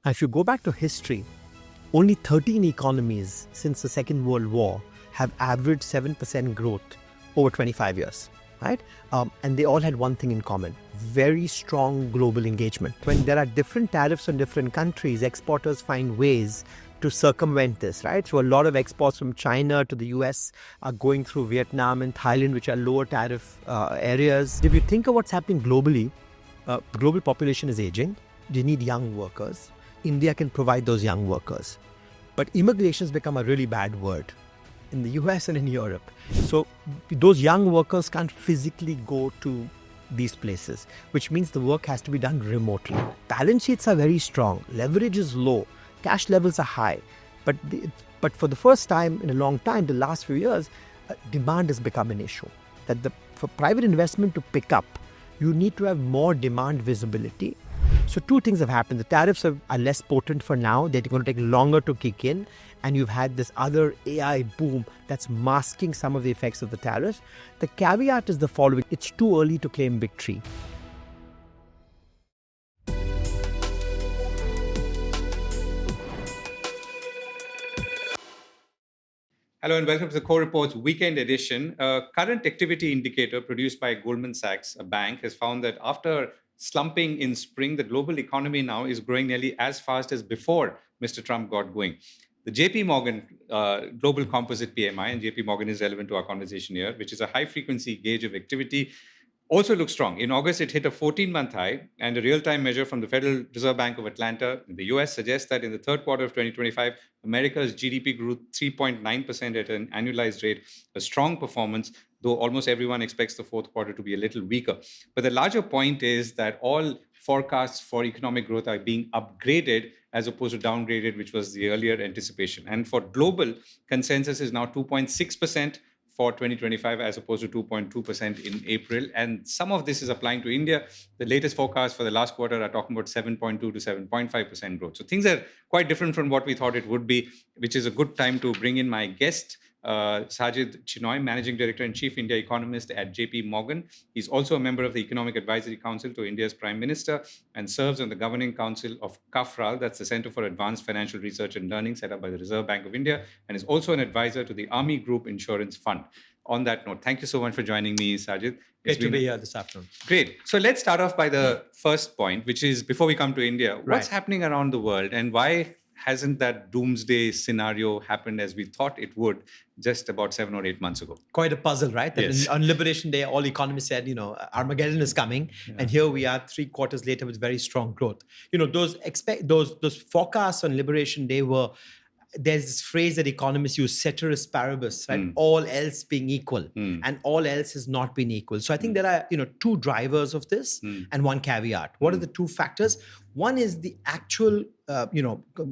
If you go back to history, only 13 economies since the Second World War have averaged 7% growth over 25 years, right? And they all had one thing in common: very strong global engagement. When there are different tariffs on different countries, exporters find ways to circumvent this, right? So a lot of exports from China to the US are going through Vietnam and Thailand, which are lower tariff areas. If you think of what's happening globally, global population is aging. You need young workers. India can provide those young workers. But immigration has become a really bad word in the US and in Europe. So those young workers can't physically go to these places, which means the work has to be done remotely. Balance sheets are very strong. Leverage is low. Cash levels are high. But for the first time in a long time, the last few years, demand has become an issue. For private investment to pick up, you need to have more demand visibility. So two things have happened. The tariffs are less potent for now. They're going to take longer to kick in. And you've had this other AI boom that's masking some of the effects of the tariffs. The caveat is the following: it's too early to claim victory. Hello and welcome to the Core Reports Weekend Edition. A current activity indicator produced by Goldman Sachs, a bank, has found that after slumping in spring, the global economy now is growing nearly as fast as before Mr. Trump got going. The JPMorgan Global Composite PMI, and JPMorgan is relevant to our conversation here, which is a high-frequency gauge of activity, also looks strong. In August, it hit a 14-month high, and a real-time measure from the Federal Reserve Bank of Atlanta in the US suggests that in the third quarter of 2025, America's GDP grew 3.9% at an annualized rate, a strong performance, though almost everyone expects the fourth quarter to be a little weaker. But the larger point is that all forecasts for economic growth are being upgraded as opposed to downgraded, which was the earlier anticipation. And for global, consensus is now 2.6% for 2025 as opposed to 2.2% in April. And some of this is applying to India. The latest forecasts for the last quarter are talking about 7.2 to 7.5% growth. So things are quite different from what we thought it would be, which is a good time to bring in my guest, Sajjid Chinoy, Managing Director and Chief India Economist at JPMorgan. He's also a member of the Economic Advisory Council to India's Prime Minister and serves on the Governing Council of CAFRAL, that's the Center for Advanced Financial Research and Learning set up by the Reserve Bank of India, and is also an advisor to the Army Group Insurance Fund. On that note, thank you so much for joining me, Sajjid. Great to be here this afternoon. Great. So let's start off by the first point, which is before we come to India, what's happening around the world and why hasn't that doomsday scenario happened as we thought it would just about 7 or 8 months ago? Quite a puzzle, right? That Yes. On Liberation Day, all economists said, Armageddon is coming. Yeah. And here we are 3 quarters later with very strong growth. Those forecasts on Liberation Day were, there's this phrase that economists use, ceteris paribus, right? All else being equal, and all else has not been equal. So I think there are, 2 drivers of this and 1 caveat. What are the 2 factors? One is the actual,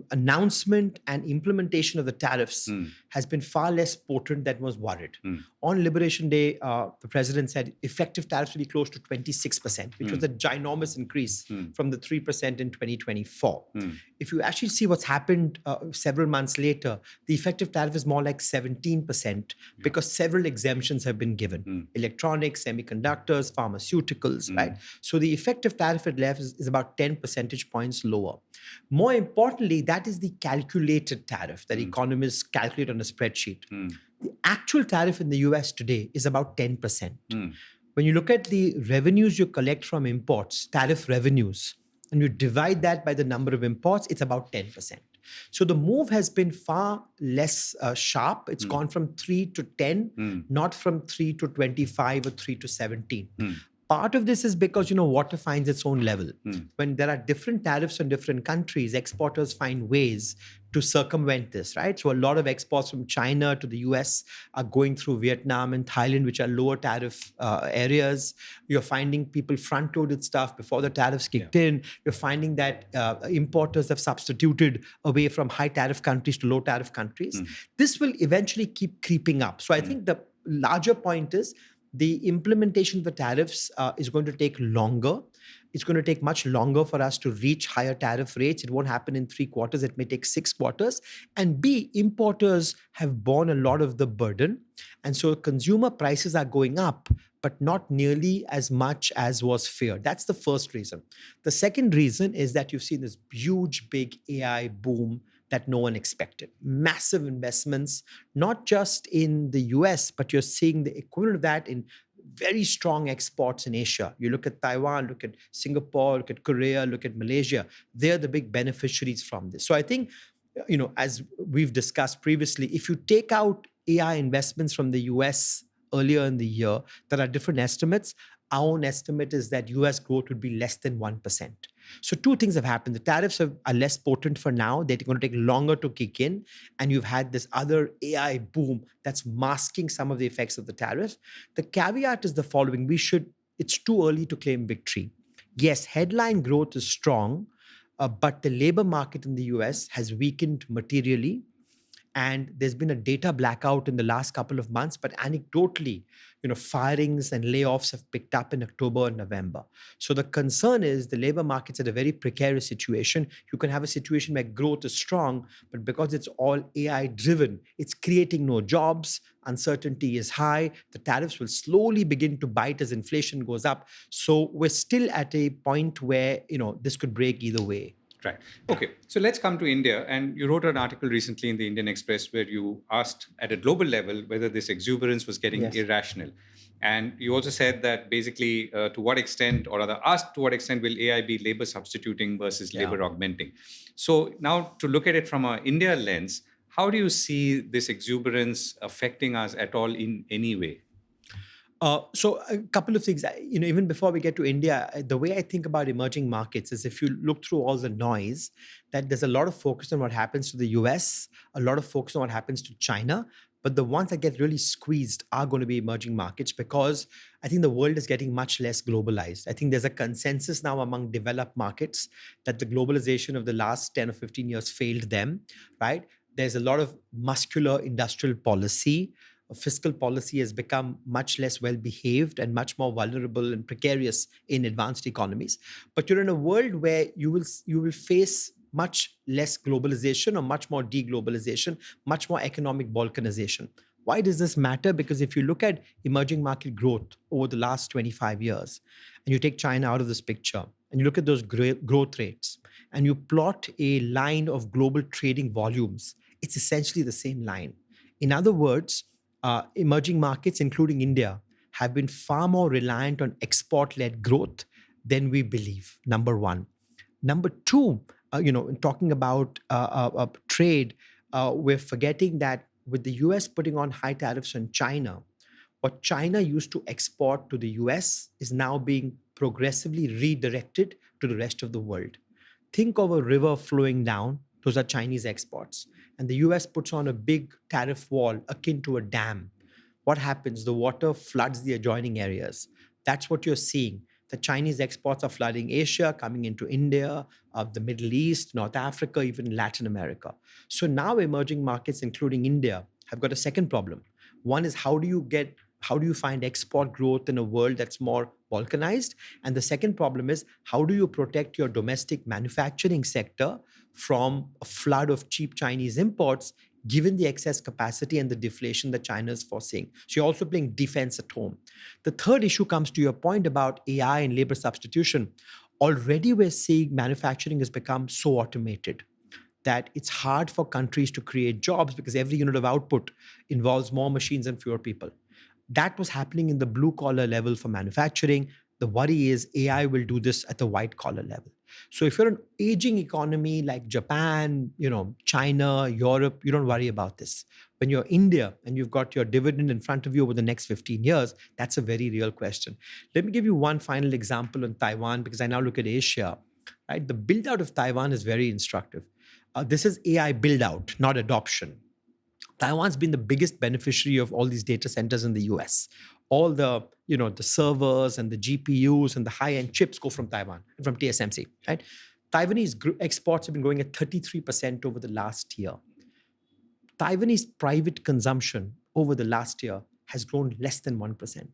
announcement and implementation of the tariffs has been far less potent than was worried. On Liberation Day, the president said effective tariffs will be close to 26%, which was a ginormous increase from the 3% in 2024. If you actually see what's happened several months later, the effective tariff is more like 17% because several exemptions have been given. Electronics, semiconductors, pharmaceuticals, right? So the effective tariff at left is about 10 percentage points lower. More importantly, that is the calculated tariff that economists calculate on a spreadsheet. The actual tariff in the US today is about 10%. When you look at the revenues you collect from imports, tariff revenues, and you divide that by the number of imports, it's about 10%. So the move has been far less sharp. It's gone from 3 to 10, not from 3 to 25 or 3 to 17. Part of this is because, water finds its own level. When there are different tariffs on different countries, exporters find ways to circumvent this, right? So a lot of exports from China to the US are going through Vietnam and Thailand, which are lower tariff areas. You're finding people front-loaded stuff before the tariffs kicked in. You're finding that importers have substituted away from high tariff countries to low tariff countries. This will eventually keep creeping up. So I think the larger point is the implementation of the tariffs is going to take longer. It's going to take much longer for us to reach higher tariff rates. It won't happen in 3 quarters. It may take 6 quarters. And B, importers have borne a lot of the burden. And so consumer prices are going up, but not nearly as much as was feared. That's the first reason. The second reason is that you've seen this huge, big AI boom that no one expected. Massive investments, not just in the US, but you're seeing the equivalent of that in very strong exports in Asia. You look at Taiwan, look at Singapore, look at Korea, look at Malaysia. They're the big beneficiaries from this. So I think, as we've discussed previously, if you take out AI investments from the US earlier in the year, there are different estimates. Our own estimate is that US growth would be less than 1%. So two things have happened. The tariffs are less potent for now. They're going to take longer to kick in. And you've had this other AI boom that's masking some of the effects of the tariffs. The caveat is the following. It's too early to claim victory. Yes, headline growth is strong, but the labor market in the US has weakened materially. And there's been a data blackout in the last couple of months, but anecdotally, firings and layoffs have picked up in October and November. So the concern is the labor market's at a very precarious situation. You can have a situation where growth is strong, but because it's all AI driven, it's creating no jobs. Uncertainty is high. The tariffs will slowly begin to bite as inflation goes up. So we're still at a point where, this could break either way. Right. Okay. So let's come to India. And you wrote an article recently in the Indian Express where you asked at a global level whether this exuberance was getting irrational. And you also said that basically to what extent, or rather asked to what extent will AI be labor substituting versus labor augmenting? So now to look at it from an India lens, how do you see this exuberance affecting us at all in any way? So a couple of things, even before we get to India, the way I think about emerging markets is if you look through all the noise, that there's a lot of focus on what happens to the US, a lot of focus on what happens to China, but the ones that get really squeezed are going to be emerging markets because I think the world is getting much less globalized. I think there's a consensus now among developed markets that the globalization of the last 10 or 15 years failed them, right? There's a lot of muscular industrial policy. Fiscal policy has become much less well-behaved and much more vulnerable and precarious in advanced economies. But you're in a world where you will face much less globalization or much more deglobalization, much more economic balkanization. Why does this matter? Because if you look at emerging market growth over the last 25 years, and you take China out of this picture, and you look at those growth rates, and you plot a line of global trading volumes, it's essentially the same line. In other words, emerging markets, including India, have been far more reliant on export-led growth than we believe, number one. Number two, in talking about trade, we're forgetting that with the US putting on high tariffs on China, what China used to export to the US is now being progressively redirected to the rest of the world. Think of a river flowing down. Those are Chinese exports. And the US puts on a big tariff wall akin to a dam. What happens? The water floods the adjoining areas. That's what you're seeing. The Chinese exports are flooding Asia, coming into India, the Middle East, North Africa, even Latin America. So now emerging markets, including India, have got a second problem. One is how do you find export growth in a world that's more balkanized? And the second problem is how do you protect your domestic manufacturing sector from a flood of cheap Chinese imports, given the excess capacity and the deflation that China is foreseeing? So you're also playing defense at home. The third issue comes to your point about AI and labor substitution. Already we're seeing manufacturing has become so automated that it's hard for countries to create jobs because every unit of output involves more machines and fewer people. That was happening in the blue collar level for manufacturing. The worry is AI will do this at the white collar level. So if you're an aging economy like Japan, China, Europe, you don't worry about this. When you're India and you've got your dividend in front of you over the next 15 years, that's a very real question. Let me give you one final example on Taiwan because I now look at Asia. Right? The build out of Taiwan is very instructive. This is AI build out, not adoption. Taiwan's been the biggest beneficiary of all these data centers in the US. All the servers and the GPUs and the high-end chips go from Taiwan, from TSMC, right? Taiwanese exports have been growing at 33% over the last year. Taiwanese private consumption over the last year has grown less than 1%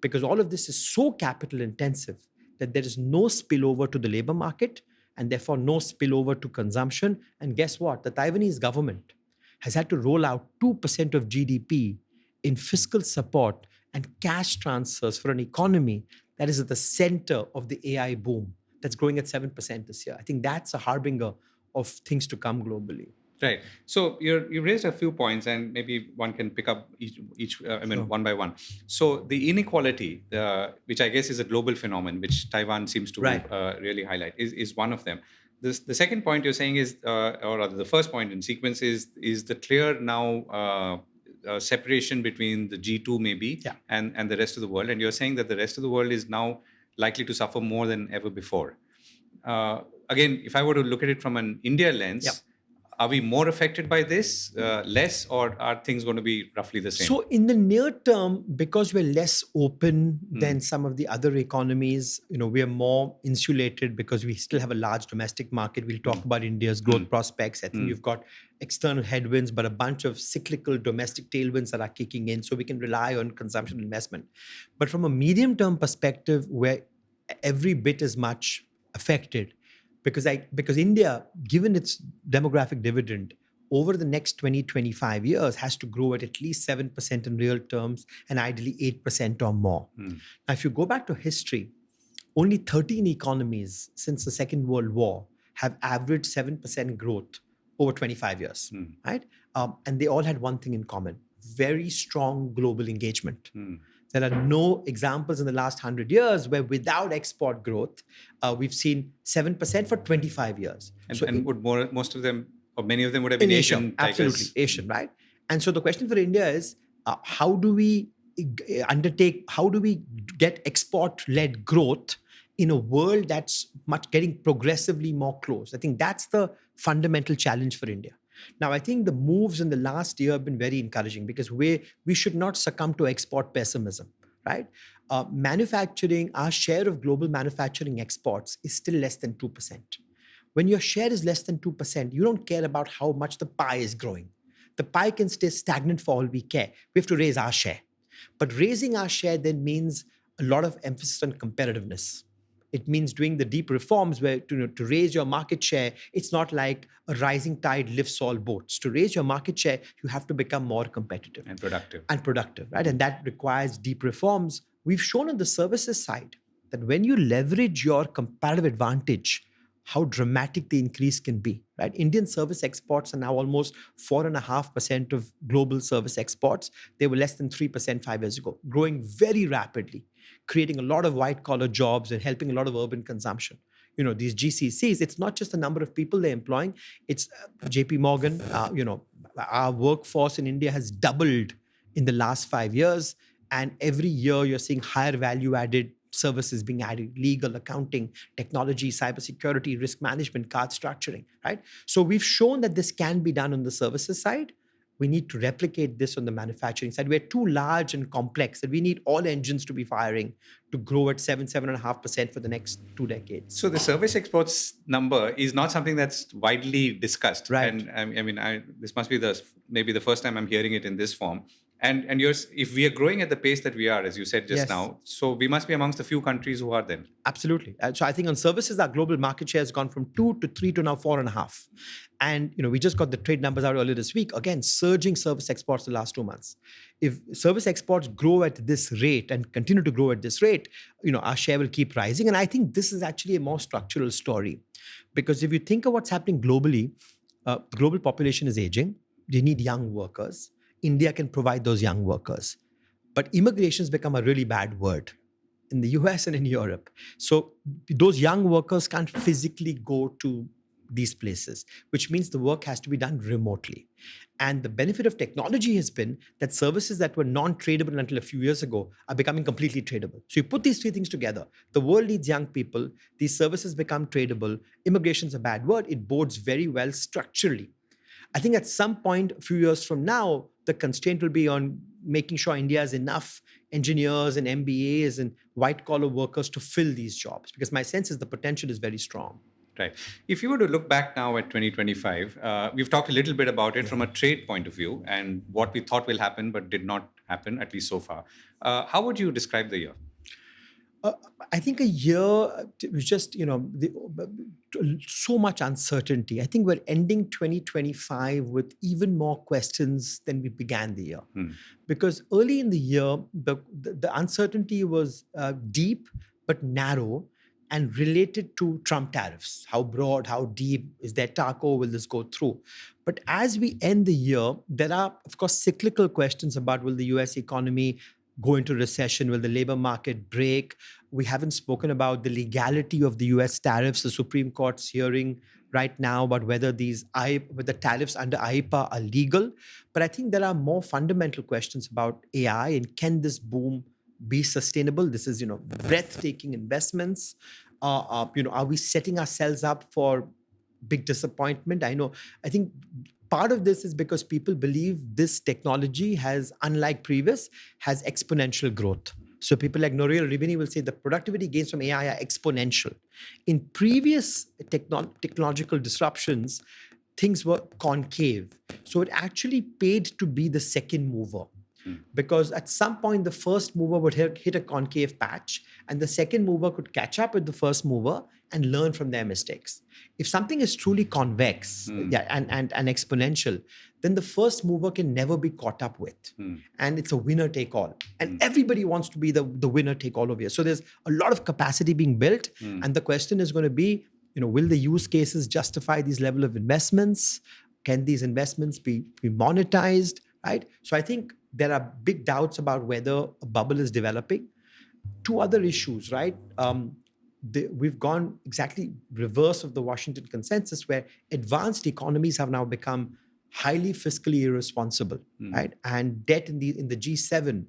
because all of this is so capital intensive that there is no spillover to the labor market and therefore no spillover to consumption. And guess what? The Taiwanese government has had to roll out 2% of GDP in fiscal support and cash transfers for an economy that is at the center of the AI boom that's growing at 7% this year. I think that's a harbinger of things to come globally. Right. So you raised a few points, and maybe one can pick up each one by one. So the inequality, which I guess is a global phenomenon, which Taiwan seems to really highlight, is one of them. The second point you're saying is, or rather the first point in sequence is the clear now separation between the G2 maybe and the rest of the world. And you're saying that the rest of the world is now likely to suffer more than ever before. Again, if I were to look at it from an India lens, are we more affected by this, less, or are things going to be roughly the same? So in the near term, because we're less open than some of the other economies, we are more insulated because we still have a large domestic market. We'll talk about India's growth prospects. I think you've got external headwinds, but a bunch of cyclical domestic tailwinds that are kicking in, so we can rely on consumption investment. But from a medium-term perspective, where every bit as much affected, because India, given its demographic dividend, over the next 20, 25 years, has to grow at least 7% in real terms and ideally 8% or more. Now, if you go back to history, only 13 economies since the Second World War have averaged 7% growth over 25 years, right? And they all had one thing in common: very strong global engagement. There are no examples in the last 100 years where without export growth, we've seen 7% for 25 years. And would most of them, or many of them would have been Asian. Absolutely, Asian, right? And so the question for India is, how do we get export-led growth in a world that's getting progressively more closed? I think that's the fundamental challenge for India. Now, I think the moves in the last year have been very encouraging because we should not succumb to export pessimism, right? Manufacturing, our share of global manufacturing exports is still less than 2%. When your share is less than 2%, you don't care about how much the pie is growing. The pie can stay stagnant for all we care. We have to raise our share. But raising our share then means a lot of emphasis on competitiveness. It means doing the deep reforms where to raise your market share, it's not like a rising tide lifts all boats. To raise your market share, you have to become more competitive. And productive. Right? And that requires deep reforms. We've shown on the services side that when you leverage your comparative advantage, how dramatic the increase can be, right? Indian service exports are now almost 4.5% of global service exports. They were less than 3% 5 years ago, growing very rapidly, creating a lot of white-collar jobs and helping a lot of urban consumption. These GCCs, it's not just the number of people they're employing, it's JPMorgan. Our workforce in India has doubled in the last 5 years. And every year you're seeing higher value-added services being added: legal, accounting, technology, cybersecurity, risk management, card structuring, right? So we've shown that this can be done on the services side. We need to replicate this on the manufacturing side. We're too large and complex that we need all engines to be firing to grow at 7.5% for the next 2 decades. So the service exports number is not something that's widely discussed. Right. And this must be maybe the first time I'm hearing it in this form. And if we are growing at the pace that we are, as you said just now, so we must be amongst the few countries who are then. Absolutely. So I think on services, our global market share has gone from 2 to 3 to now 4.5. And we just got the trade numbers out earlier this week. Again, surging service exports the last 2 months. If service exports grow at this rate and continue to grow at this rate, our share will keep rising. And I think this is actually a more structural story. Because if you think of what's happening globally, global population is aging. They need young workers. India can provide those young workers. But immigration has become a really bad word in the US and in Europe. So those young workers can't physically go to these places, which means the work has to be done remotely. And the benefit of technology has been that services that were non-tradable until a few years ago are becoming completely tradable. So you put these three things together. The world needs young people. These services become tradable. Immigration is a bad word. It bodes very well structurally. I think at some point, a few years from now, the constraint will be on making sure India has enough engineers and MBAs and white-collar workers to fill these jobs, because my sense is the potential is very strong. Right. If you were to look back now at 2025, we've talked a little bit about it from a trade point of view and what we thought will happen but did not happen, at least so far. How would you describe the year? Uh, I think a year, it was just, so much uncertainty. I think we're ending 2025 with even more questions than we began the year. Because early in the year, the uncertainty was deep but narrow and related to Trump tariffs. How broad, how deep is their taco? Will this go through? But as we end the year, there are, of course, cyclical questions about will the US economy go into recession? Will the labor market break? We haven't spoken about the legality of the US tariffs. The Supreme Court's hearing right now about whether whether tariffs under IPA are legal. But I think there are more fundamental questions about AI and can this boom be sustainable? This is, breathtaking investments. Are we setting ourselves up for big disappointment? I think part of this is because people believe this technology has, unlike previous, has exponential growth. So people like Nouriel Ribini will say the productivity gains from AI are exponential. In previous technological disruptions, things were concave. So it actually paid to be the second mover. Because at some point, the first mover would hit a concave patch, and the second mover could catch up with the first mover and learn from their mistakes. If something is truly convex and exponential, then the first mover can never be caught up with. And it's a winner take all. And everybody wants to be the winner take all of here. So there's a lot of capacity being built. And the question is going to be, will the use cases justify these level of investments? Can these investments be monetized? Right? So I think there are big doubts about whether a bubble is developing. Two other issues, right? We've gone exactly reverse of the Washington consensus, where advanced economies have now become highly fiscally irresponsible, right? And debt in the G7,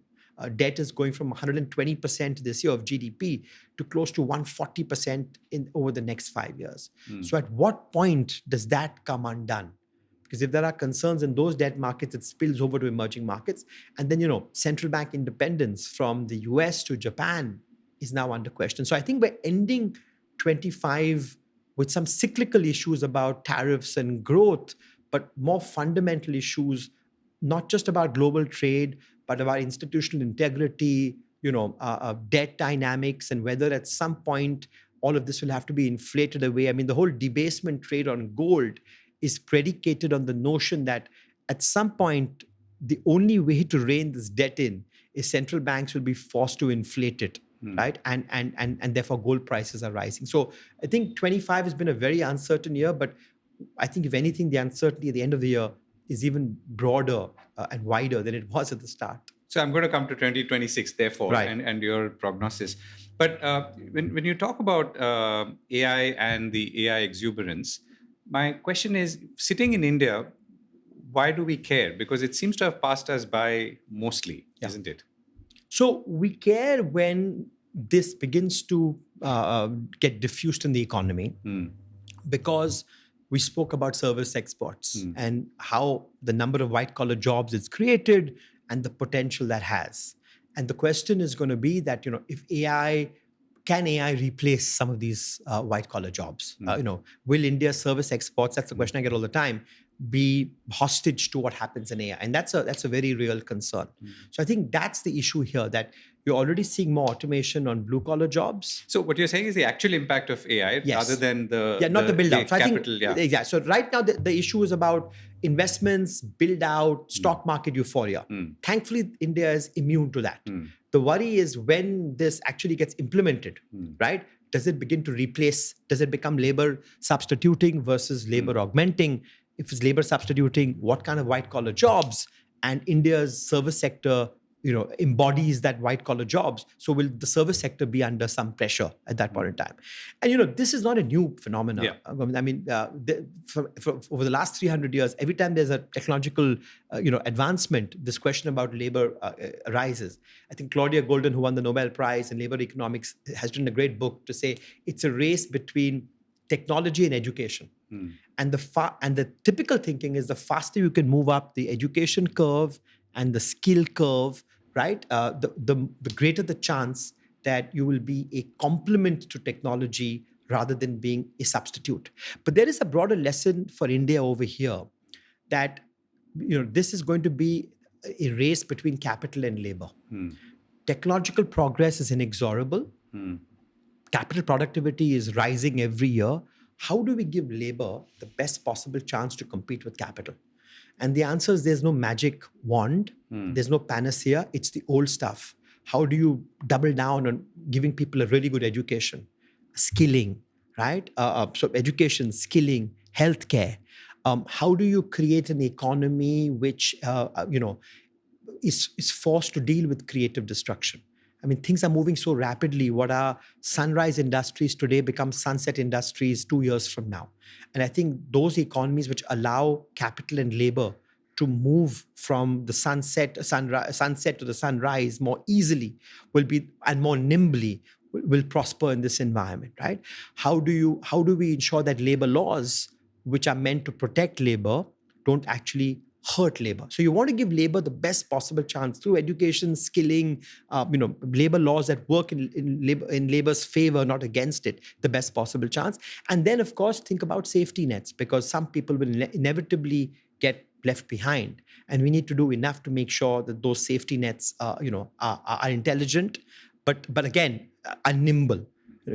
debt is going from 120% this year of GDP to close to 140% over the next 5 years. So at what point does that come undone? Because if there are concerns in those debt markets, it spills over to emerging markets. And then, central bank independence from the US to Japan is now under question. So I think we're ending 25 with some cyclical issues about tariffs and growth, but more fundamental issues, not just about global trade, but about institutional integrity, debt dynamics, and whether at some point all of this will have to be inflated away. I mean, the whole debasement trade on gold is predicated on the notion that at some point, the only way to rein this debt in is central banks will be forced to inflate it, right? And therefore gold prices are rising. So I think 25 has been a very uncertain year, but I think if anything, the uncertainty at the end of the year is even broader and wider than it was at the start. So I'm going to come to 2026, therefore, right. and your prognosis. But when you talk about AI and the AI exuberance, my question is, sitting in India, why do we care? Because it seems to have passed us by mostly, isn't it? So we care when this begins to get diffused in the economy, because we spoke about service exports and how the number of white-collar jobs it's created and the potential that has. And the question is going to be that, if can AI replace some of these white-collar jobs? Will India's service exports, that's the question I get all the time, be hostage to what happens in AI? And that's a very real concern. So I think that's the issue here, that you're already seeing more automation on blue-collar jobs. So what you're saying is the actual impact of AI rather than not the build-out. So capital. I think, So right now, the issue is about investments, build-out, stock market euphoria. Thankfully, India is immune to that. The worry is when this actually gets implemented, right? Does it begin to replace? Does it become labor substituting versus labor augmenting? If it's labor substituting, what kind of white-collar jobs? And India's service sector, embodies that white-collar jobs. So will the service sector be under some pressure at that point in time? And, this is not a new phenomenon. Yeah. I mean, over the last 300 years, every time there's a technological, advancement, this question about labor arises. I think Claudia Golden, who won the Nobel Prize in Labor Economics, has written a great book to say it's a race between technology and education. And the typical thinking is the faster you can move up the education curve and the skill curve, right? The greater the chance that you will be a complement to technology rather than being a substitute. But there is a broader lesson for India over here that, this is going to be a race between capital and labor. Technological progress is inexorable, Capital productivity is rising every year. How do we give labor the best possible chance to compete with capital? And the answer is there's no magic wand. There's no panacea. It's the old stuff. How do you double down on giving people a really good education, skilling, right? So education, skilling, healthcare. How do you create an economy which, is forced to deal with creative destruction? I mean, things are moving so rapidly. What are sunrise industries today become sunset industries 2 years from now. And I think those economies which allow capital and labor to move from the sunset to the sunrise more easily will be, and more nimbly, will prosper in this environment, right? How do we ensure that labor laws, which are meant to protect labor, don't actually hurt labor? So you want to give labor the best possible chance through education, skilling, labor laws that work in labor's favor, not against it, the best possible chance. And then, of course, think about safety nets, because some people will inevitably get left behind. And we need to do enough to make sure that those safety nets are intelligent, but again, are nimble,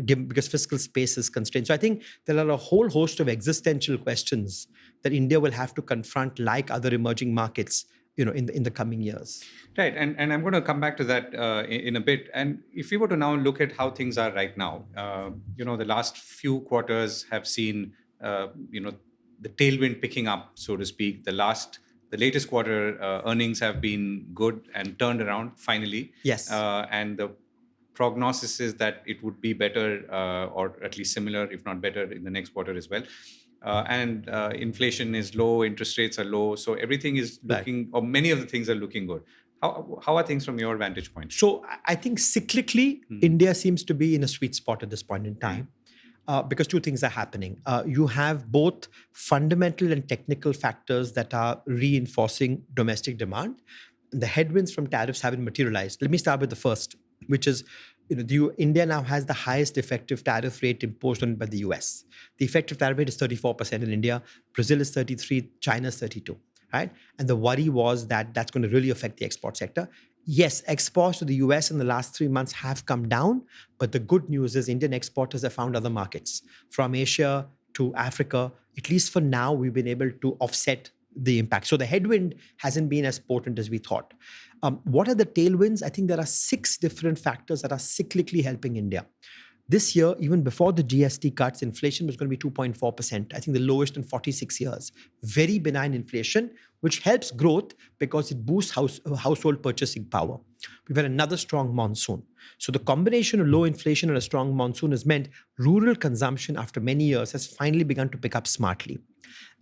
because fiscal space is constrained. So I think there are a whole host of existential questions that India will have to confront, like other emerging markets, in the coming years. Right, and I'm going to come back to that in a bit. And if we were to now look at how things are right now, the last few quarters have seen, the tailwind picking up, so to speak. The latest quarter earnings have been good and turned around finally. Yes. And the prognosis is that it would be better, or at least similar, if not better, in the next quarter as well. And inflation is low, interest rates are low, so everything is looking, or many of the things are looking good. How are things from your vantage point? So I think cyclically, India seems to be in a sweet spot at this point in time. Because two things are happening. You have both fundamental and technical factors that are reinforcing domestic demand. The headwinds from tariffs haven't materialized. Let me start with the first, which is, India now has the highest effective tariff rate imposed on it by the US. The effective tariff rate is 34% in India. Brazil is 33%, China is 32%, right? And the worry was that that's going to really affect the export sector. Yes, exports to the US in the last 3 months have come down, but the good news is Indian exporters have found other markets. From Asia to Africa, at least for now, we've been able to offset the impact. So the headwind hasn't been as potent as we thought. What are the tailwinds? I think there are 6 different factors that are cyclically helping India. This year, even before the GST cuts, inflation was going to be 2.4%. I think the lowest in 46 years. Very benign inflation, which helps growth because it boosts household purchasing power. We've had another strong monsoon. So the combination of low inflation and a strong monsoon has meant rural consumption after many years has finally begun to pick up smartly.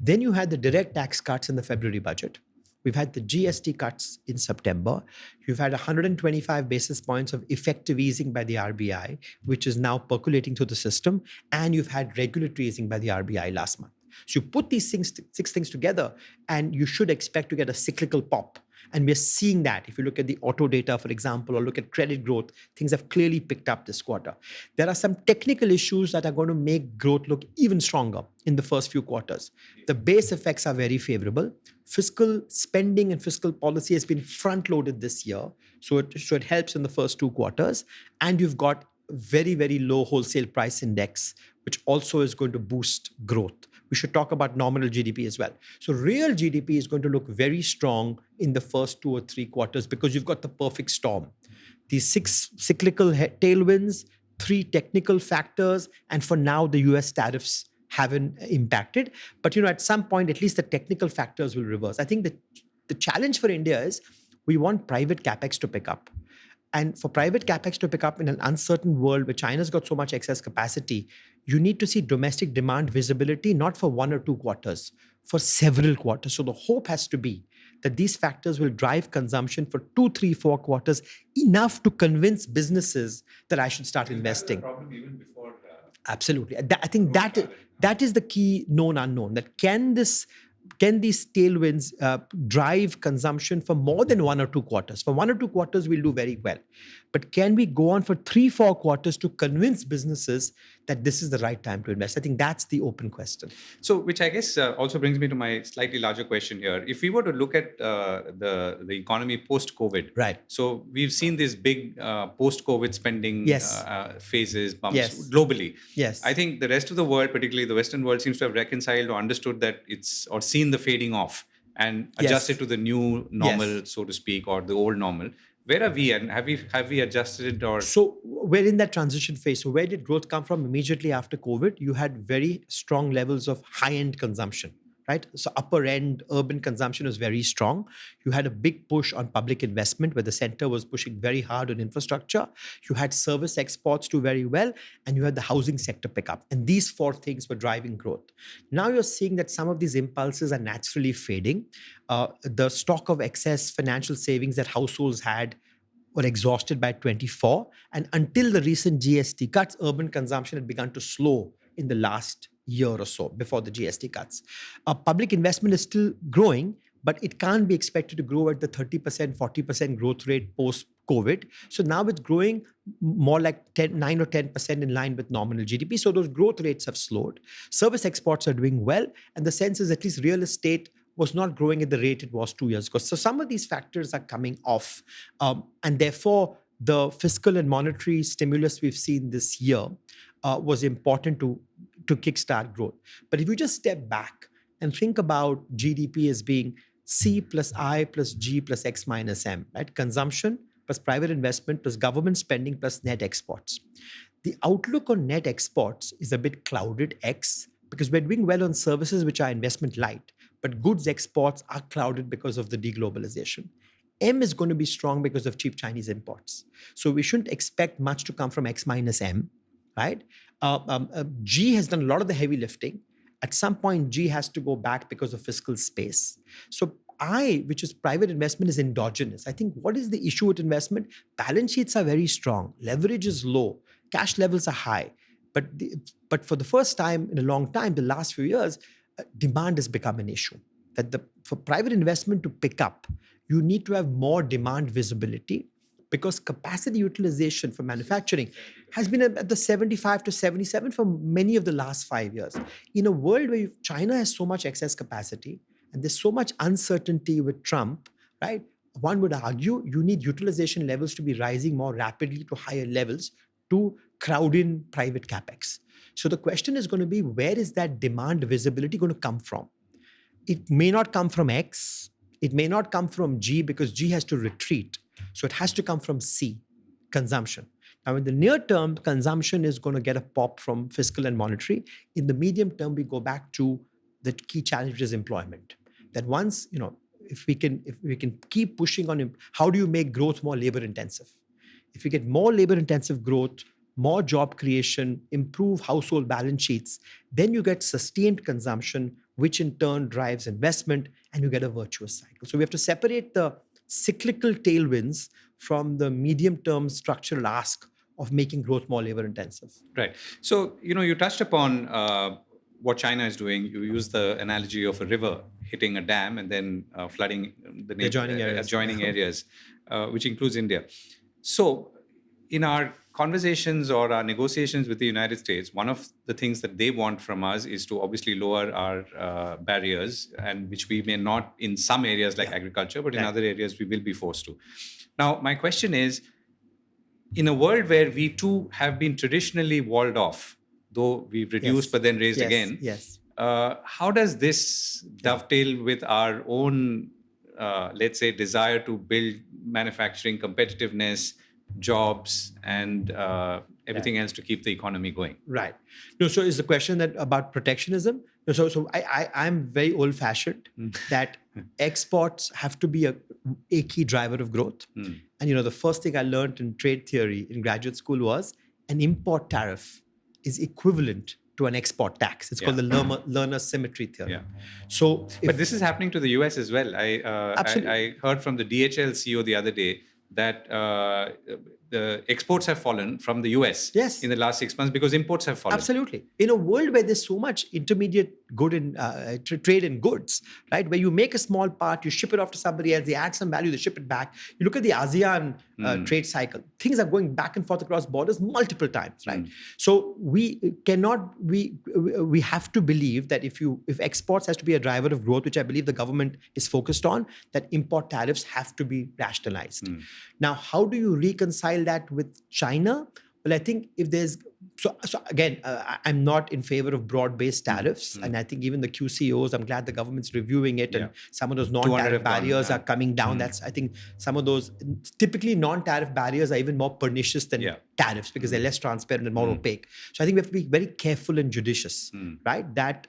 Then you had the direct tax cuts in the February budget. We've had the GST cuts in September. You've had 125 basis points of effective easing by the RBI, which is now percolating through the system. And you've had regulatory easing by the RBI last month. So you put these 6 things together, and you should expect to get a cyclical pop. And we're seeing that. If you look at the auto data, for example, or look at credit growth, things have clearly picked up this quarter. There are some technical issues that are going to make growth look even stronger in the first few quarters. The base effects are very favorable. Fiscal spending and fiscal policy has been front-loaded this year. So it helps in the first 2 quarters. And you've got very, very low wholesale price index, which also is going to boost growth. We should talk about nominal GDP as well. So real GDP is going to look very strong in the first 2 or 3 quarters because you've got the perfect storm. These 6 cyclical tailwinds, 3 technical factors, and for now, the US tariffs haven't impacted. But, at some point, at least the technical factors will reverse. I think the challenge for India is we want private capex to pick up. And for private capex to pick up in an uncertain world where China's got so much excess capacity, you need to see domestic demand visibility, not for 1 or 2 quarters, for several quarters. So the hope has to be that these factors will drive consumption for 2, 3, 4 quarters, enough to convince businesses that I should start investing. That's the problem even before. Absolutely. I think that is the key known unknown. That can these tailwinds drive consumption for more than 1 or 2 quarters? For 1 or 2 quarters, we'll do very well. But can we go on for 3-4 quarters to convince businesses that this is the right time to invest? I think that's the open question. So, which I guess also brings me to my slightly larger question here. If we were to look at the economy post-COVID, right? So we've seen these big post-COVID spending phases, bumps globally. Yes. I think the rest of the world, particularly the Western world, seems to have reconciled or understood that or seen the fading off and adjusted to the new normal, so to speak, or the old normal. Where are we, and have we adjusted it? Or so we're in that transition phase. So where did growth come from? Immediately after COVID, you had very strong levels of high-end consumption, right? So upper end urban consumption was very strong. You had a big push on public investment where the center was pushing very hard on infrastructure. You had service exports do very well, and you had the housing sector pick up. And these 4 things were driving growth. Now you're seeing that some of these impulses are naturally fading. The stock of excess financial savings that households had were exhausted by 24. And until the recent GST cuts, urban consumption had begun to slow in the last year or so before the GST cuts. Public investment is still growing, but it can't be expected to grow at the 30%, 40% growth rate post-COVID. So now it's growing more like 9 or 10% in line with nominal GDP. So those growth rates have slowed. Service exports are doing well. And the sense is at least real estate was not growing at the rate it was 2 years ago. So some of these factors are coming off. And therefore, the fiscal and monetary stimulus we've seen this year was important to kickstart growth. But if you just step back and think about GDP as being C plus I plus G plus X minus M, right? Consumption plus private investment plus government spending plus net exports. The outlook on net exports is a bit clouded, X, because we're doing well on services which are investment light, but goods exports are clouded because of the deglobalization. M is going to be strong because of cheap Chinese imports. So we shouldn't expect much to come from X minus M, right? G has done a lot of the heavy lifting. At some point, G has to go back because of fiscal space. So I, which is private investment, is endogenous. I think what is the issue with investment? Balance sheets are very strong. Leverage is low. Cash levels are high. But for the first time in a long time, the last few years, demand has become an issue. That for private investment to pick up, you need to have more demand visibility, because capacity utilization for manufacturing has been at the 75 to 77 for many of the last 5 years. In a world where China has so much excess capacity and there's so much uncertainty with Trump, right? One would argue you need utilization levels to be rising more rapidly to higher levels to crowd in private capex. So the question is going to be, where is that demand visibility going to come from? It may not come from X. It may not come from G, because G has to retreat. So it has to come from C, consumption. Now, in the near term, consumption is going to get a pop from fiscal and monetary. In the medium term, we go back to the key challenge, which is employment. That once, if we can keep pushing on, how do you make growth more labor intensive? If you get more labor intensive growth, more job creation, improve household balance sheets, then you get sustained consumption, which in turn drives investment, and you get a virtuous cycle. So we have to separate the cyclical tailwinds from the medium-term structural ask of making growth more labor-intensive. Right. So, you touched upon what China is doing. You use the analogy of a river hitting a dam and then flooding the adjoining areas, which includes India. So, in our conversations or our negotiations with the United States, one of the things that they want from us is to obviously lower our barriers, and which we may not in some areas like agriculture, but in other areas we will be forced to. Now, my question is, in a world where we too have been traditionally walled off, though we've reduced but then raised again, how does this dovetail with our own, let's say, desire to build manufacturing competitiveness, jobs, and everything else to keep the economy going? Right. No, so is the question that about protectionism? No, so I'm very old-fashioned that exports have to be a key driver of growth. And the first thing I learned in trade theory in graduate school was an import tariff is equivalent to an export tax. It's called the learner symmetry theory. So, but this is happening to the US as well. I heard from the DHL CEO the other day that the exports have fallen from the US Yes. in the last 6 months because imports have fallen. Absolutely. In a world where there's so much intermediate good in trade in goods, right? Where you make a small part, you ship it off to somebody else, they add some value, they ship it back. You look at the ASEAN trade cycle, things are going back and forth across borders multiple times, right? So we have to believe that if exports has to be a driver of growth, which I believe the government is focused on, that import tariffs have to be rationalized. Now, how do you reconcile that with China? Well, I think if there's so again, I'm not in favor of broad-based tariffs, and I think even the QCOs, I'm glad the government's reviewing it, and some of those non-tariff barriers are coming down. I think some of those typically non-tariff barriers are even more pernicious than tariffs because they're less transparent and more opaque. So I think we have to be very careful and judicious, right? That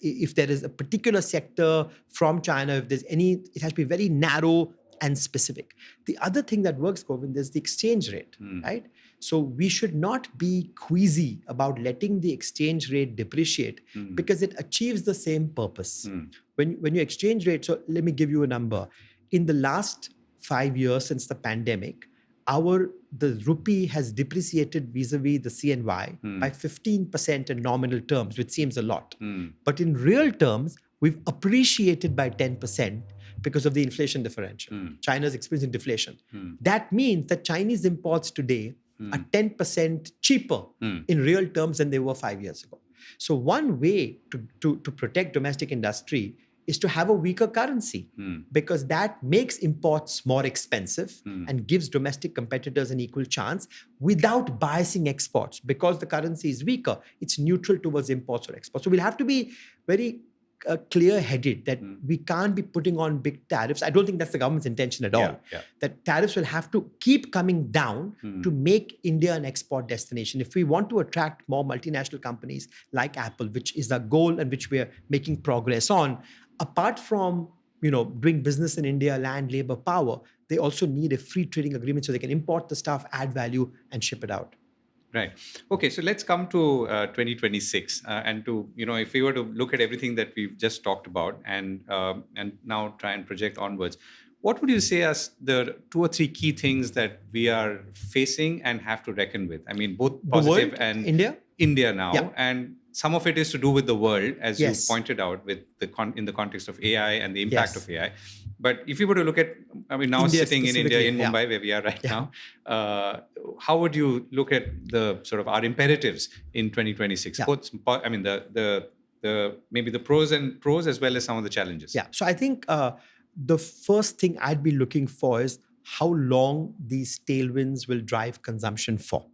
if there is a particular sector from China, if there's any, it has to be very narrow and specific. The other thing that works, Govind, is the exchange rate, right? So we should not be queasy about letting the exchange rate depreciate because it achieves the same purpose. When you exchange rate, so let me give you a number. In the last 5 years since the pandemic, the rupee has depreciated vis-a-vis the CNY by 15% in nominal terms, which seems a lot. But in real terms, we've appreciated by 10% because of the inflation differential. China's experiencing deflation. That means that Chinese imports today are 10% cheaper in real terms than they were 5 years ago. So one way to protect domestic industry is to have a weaker currency because that makes imports more expensive and gives domestic competitors an equal chance without biasing exports. Because the currency is weaker, it's neutral towards imports or exports. So we'll have to be very clear-headed that we can't be putting on big tariffs. I don't think that's the government's intention at all. That tariffs will have to keep coming down to make India an export destination. If we want to attract more multinational companies like Apple, which is the goal and which we are making progress on, apart from doing business in India, land, labor, power, they also need a free trading agreement so they can import the stuff, add value, and ship it out. Right. Okay. So let's come to 2026, and if we were to look at everything that we've just talked about, and now try and project onwards, what would you say as the 2 or 3 key things that we are facing and have to reckon with? I mean, both positive and India now, and some of it is to do with the world, as you pointed out, with in the context of AI and the impact of AI. But if you were to look at, now India sitting in India, in Mumbai, where we are right now, how would you look at the sort of our imperatives in 2026? Both, I mean, the maybe the pros as well as some of the challenges. Yeah. So I think the first thing I'd be looking for is how long these tailwinds will drive consumption for.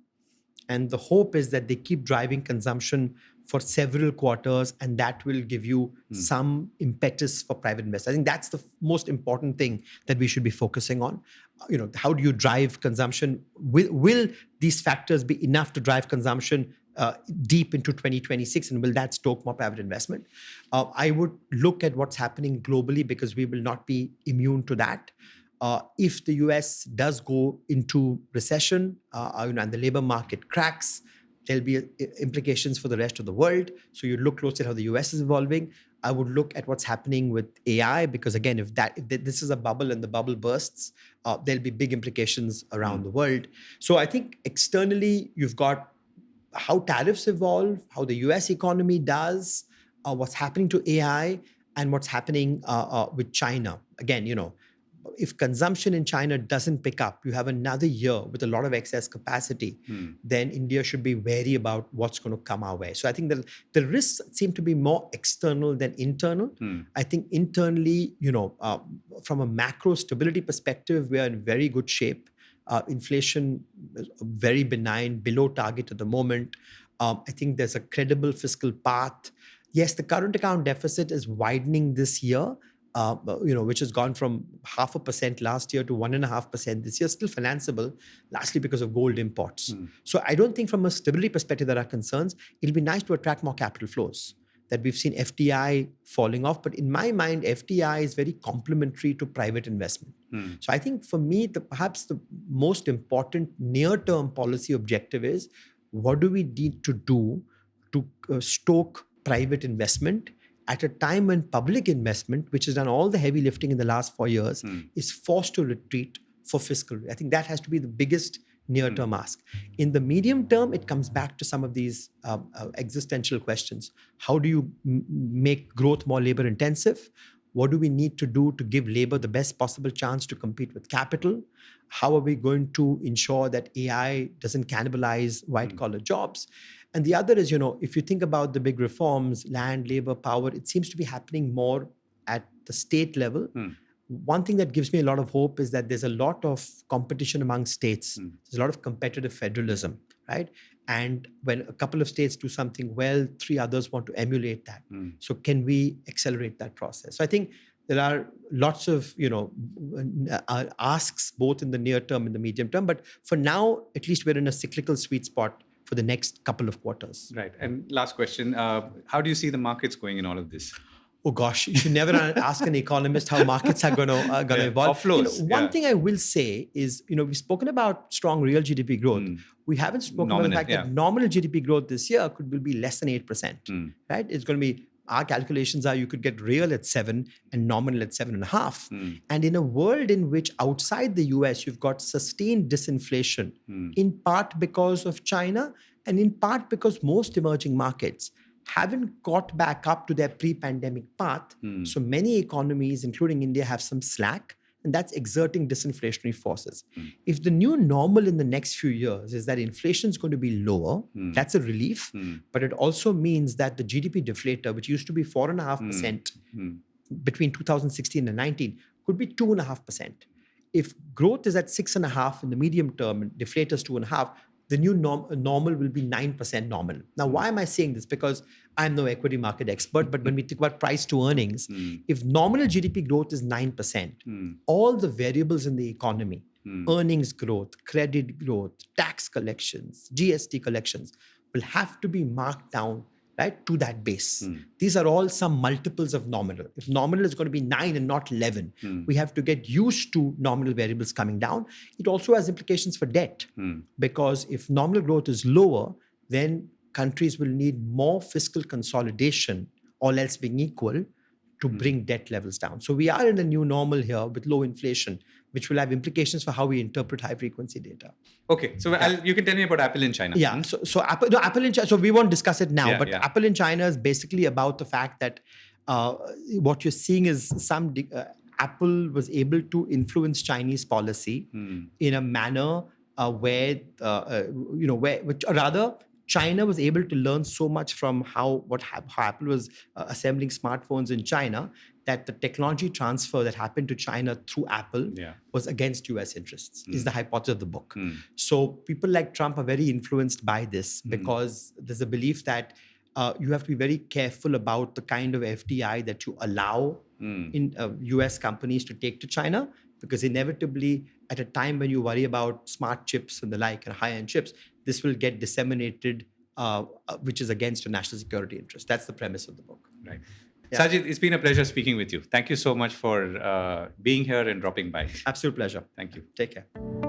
And the hope is that they keep driving consumption for several quarters, and that will give you some impetus for private investors. I think that's the most important thing that we should be focusing on. How do you drive consumption? Will these factors be enough to drive consumption deep into 2026, and will that stoke more private investment? I would look at what's happening globally because we will not be immune to that. If the US does go into recession and the labor market cracks, there'll be implications for the rest of the world. So you look closely at how the US is evolving. I would look at what's happening with AI because, again, if this is a bubble and the bubble bursts, there'll be big implications around the world. So I think externally, you've got how tariffs evolve, how the US economy does, what's happening to AI, and what's happening with China. Again, if consumption in China doesn't pick up, you have another year with a lot of excess capacity, then India should be wary about what's going to come our way. So I think the risks seem to be more external than internal. I think internally, from a macro stability perspective, we are in very good shape. Inflation is very benign, below target at the moment. I think there's a credible fiscal path. Yes, the current account deficit is widening this year, which has gone from 0.5% last year to 1.5% this year, still financeable, largely because of gold imports. So I don't think from a stability perspective there are concerns. It'll be nice to attract more capital flows. That we've seen FDI falling off, but in my mind, FDI is very complementary to private investment. So I think for me, perhaps the most important near-term policy objective is what do we need to do to stoke private investment at a time when public investment, which has done all the heavy lifting in the last 4 years, is forced to retreat for fiscal. I think that has to be the biggest near-term ask. In the medium term, it comes back to some of these existential questions. How do you make growth more labor-intensive? What do we need to do to give labor the best possible chance to compete with capital? How are we going to ensure that AI doesn't cannibalize white-collar jobs? And the other is, if you think about the big reforms, land, labor, power, it seems to be happening more at the state level. One thing that gives me a lot of hope is that there's a lot of competition among states. There's a lot of competitive federalism, right? And when a couple of states do something well, 3 others want to emulate that. So can we accelerate that process? So I think there are lots of, asks both in the near term and the medium term. But for now, at least we're in a cyclical sweet spot for the next couple of quarters. Right. And last question, how do you see the markets going in all of this? Oh gosh, you should never ask an economist how markets are going to evolve. One thing I will say is, we've spoken about strong real GDP growth. We haven't spoken about the fact that nominal GDP growth this year will be less than 8%. Right? It's going to be, our calculations are you could get real at 7 and nominal at 7.5. And in a world in which outside the US, you've got sustained disinflation, in part because of China and in part because most emerging markets haven't caught back up to their pre-pandemic path. So many economies, including India, have some slack, and that's exerting disinflationary forces. If the new normal in the next few years is that inflation is going to be lower, that's a relief. But it also means that the GDP deflator, which used to be 4.5% between 2016 and 19, could be 2.5%. If growth is at 6.5 in the medium term and deflator is 2.5, the new normal will be 9% nominal. Now, why am I saying this? Because I'm no equity market expert, but when we think about price to earnings, if nominal GDP growth is 9%, all the variables in the economy, earnings growth, credit growth, tax collections, GST collections, will have to be marked down, right, to that base. These are all some multiples of nominal. If nominal is going to be 9 and not 11, we have to get used to nominal variables coming down. It also has implications for debt, because if nominal growth is lower, then countries will need more fiscal consolidation, all else being equal, to bring debt levels down. So we are in a new normal here with low inflation, which will have implications for how we interpret high frequency data. Okay, so you can tell me about Apple in China. Yeah, so Apple in China, so we won't discuss it now, but Apple in China is basically about the fact that what you're seeing is Apple was able to influence Chinese policy in a manner where China was able to learn so much from how Apple was assembling smartphones in China, that the technology transfer that happened to China through Apple was against US interests, is the hypothesis of the book. So people like Trump are very influenced by this, because there's a belief that you have to be very careful about the kind of FDI that you allow in US companies to take to China, because inevitably at a time when you worry about smart chips and the like and high-end chips, this will get disseminated, which is against your national security interest. That's the premise of the book. Right. Yeah. Sajjid, it's been a pleasure speaking with you. Thank you so much for being here and dropping by. Absolute pleasure. Thank you. Take care.